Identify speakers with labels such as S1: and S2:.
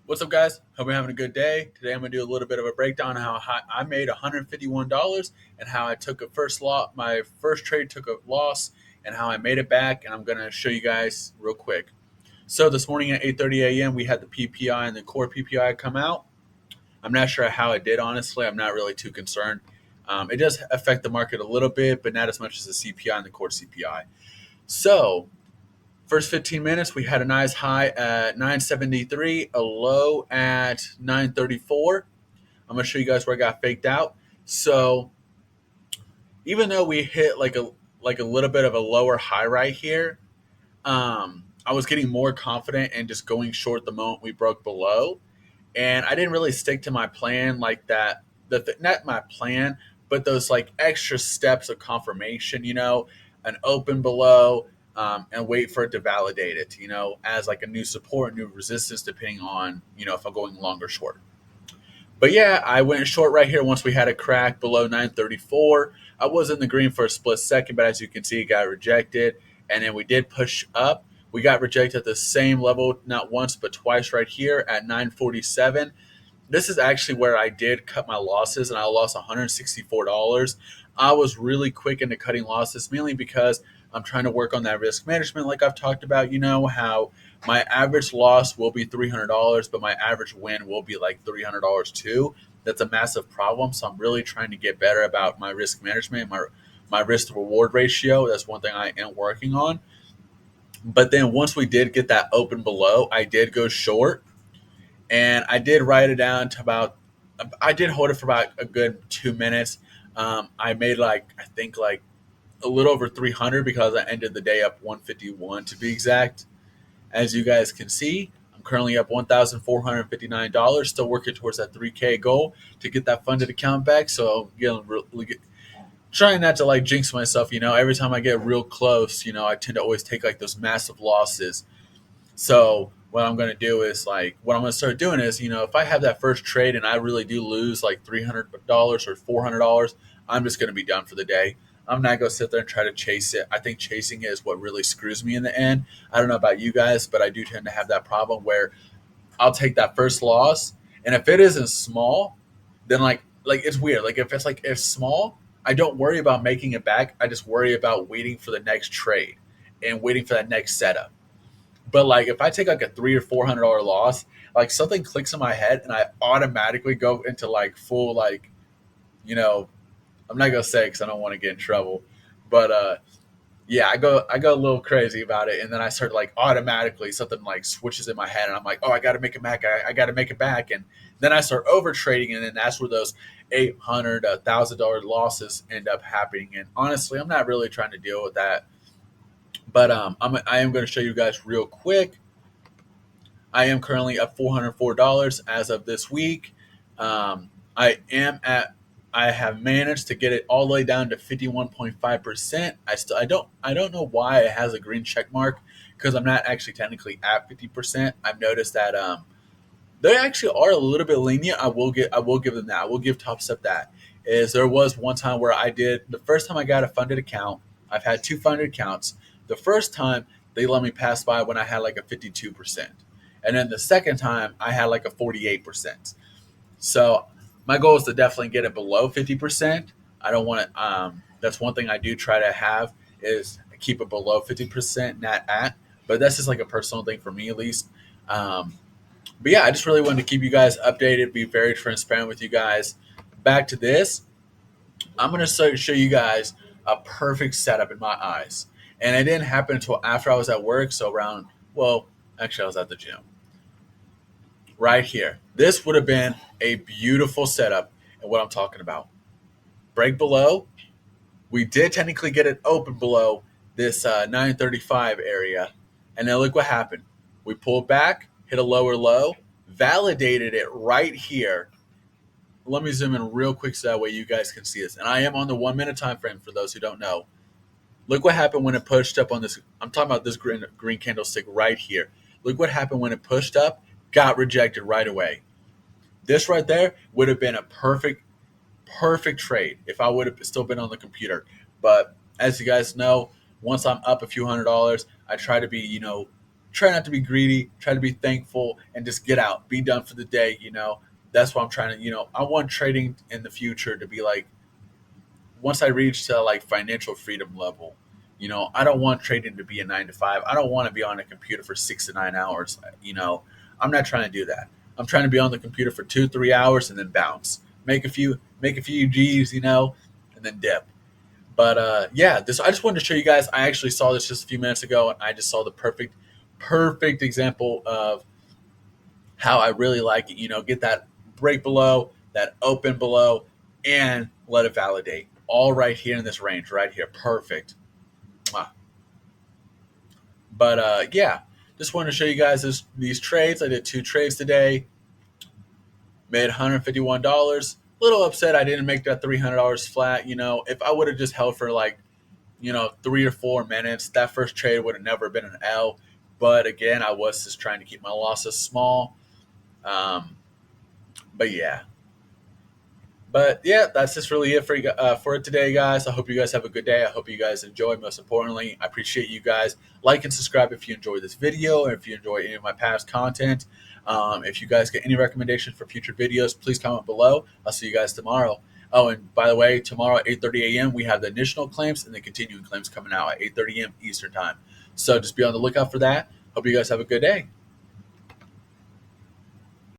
S1: What's up, guys? Hope you're having a good day. Today, I'm going to do a little bit of a breakdown on how I made $151 and how I took a first lot. My first trade took a loss and how I made it back. And I'm going to show you guys real quick. So this morning at 8:30 a.m., we had the PPI and the core PPI come out. I'm not sure how it did, honestly. I'm not really too concerned. It does affect the market a little bit, but not as much as the CPI and the core CPI. So first 15 minutes, we had a nice high at 973, a low at 934. I'm going to show you guys where I got faked out. So even though we hit like a little bit of a lower high right here, I was getting more confident and just going short the moment we broke below. And I didn't really stick to my plan like that. Not my plan, but those like extra steps of confirmation. An open below, and wait for it to validate it. As like a new support, new resistance, depending on if I'm going long or short. But yeah, I went short right here once we had a crack below 934. I was in the green for a split second, but as you can see, it got rejected. And then we did push up. We got rejected at the same level, not once, but twice right here at 947. This is actually where I did cut my losses, and I lost $164. I was really quick into cutting losses, mainly because I'm trying to work on that risk management, like I've talked about. How my average loss will be $300, but my average win will be like $300 too. That's a massive problem. So I'm really trying to get better about my risk management, my risk to reward ratio. That's one thing I am working on. But then once we did get that open below, I did go short, and I did write it down to about. I did hold it for about a good 2 minutes. I made I think a little over 300 because I ended the day up 151 to be exact. As you guys can see, I'm currently up $1,459. Still working towards that 3K goal to get that funded account back. So trying not to jinx myself. Every time I get real close, I tend to always take those massive losses. So what I'm going to do is what I'm going to start doing is, if I have that first trade and I really do lose like $300 or $400, I'm just going to be done for the day. I'm not going to sit there and try to chase it. I think chasing it is what really screws me in the end. I don't know about you guys, but I do tend to have that problem where I'll take that first loss, and if it isn't small, then it's weird. If small, I don't worry about making it back. I just worry about waiting for the next trade and waiting for that next setup. But if I take a $300 or $400 loss, something clicks in my head and I automatically go into full you know I'm not gonna say because I don't want to get in trouble, but yeah, I go a little crazy about it, and then I start automatically something switches in my head, and I'm like, oh, I got to make it back, I got to make it back, and then I start over trading, and then that's where those $800, $1,000 losses end up happening. And honestly, I'm not really trying to deal with that, but I am going to show you guys real quick. I am currently up $404 as of this week. I am at. I have managed to get it all the way down to 51.5%. I don't know why it has a green check mark because I'm not actually technically at 50%. I've noticed that they actually are a little bit lenient. I will give them that. I will give Topstep that. Is there was one time where I did the first time I got a funded account. I've had two funded accounts. The first time they let me pass by when I had a 52%. And then the second time I had a 48%. So my goal is to definitely get it below 50%. I don't want to. That's one thing I do try to have is keep it below 50%, not at. But that's just a personal thing for me at least. But yeah, I just really wanted to keep you guys updated, be very transparent with you guys. Back to this, I'm going to show you guys a perfect setup in my eyes. And it didn't happen until after I was at work. So actually I was at the gym right here. This would have been a beautiful setup and what I'm talking about. Break below. We did technically get it open below this 935 area. And then look what happened. We pulled back, hit a lower low, validated it right here. Let me zoom in real quick so that way you guys can see this. And I am on the 1 minute time frame for those who don't know. Look what happened when it pushed up on this. I'm talking about this green candlestick right here. Look what happened when it pushed up, got rejected right away. This right there would have been a perfect trade if I would have still been on the computer. But as you guys know, once I'm up a few $100s, I try to be, try not to be greedy, try to be thankful, and just get out, be done for the day. That's what I'm trying to. I want trading in the future to be like once I reach to like financial freedom level. I don't want trading to be a 9 to 5. I don't want to be on a computer for 6 to 9 hours. I'm not trying to do that. I'm trying to be on the computer for 2 3 hours and then bounce, make a few G's, and then dip. But yeah, this I just wanted to show you guys. I actually saw this just a few minutes ago, and I just saw the perfect example of how I really like it. Get that break below, that open below, and let it validate. All right here in this range, right here, perfect. But yeah, just wanted to show you guys these trades. I did 2 trades today, made $151. Little upset I didn't make that $300 flat. If I would have just held for like 3 or 4 minutes, that first trade would have never been an L. But again, I was just trying to keep my losses small. But yeah. But yeah, that's just really it for today, guys. I hope you guys have a good day. I hope you guys enjoy. Most importantly, I appreciate you guys. Like and subscribe if you enjoy this video, or if you enjoy any of my past content. If you guys get any recommendations for future videos, please comment below. I'll see you guys tomorrow. Oh, and by the way, tomorrow at 8:30 a.m. we have the initial claims and the continuing claims coming out at 8:30 a.m. Eastern time. So just be on the lookout for that. Hope you guys have a good day.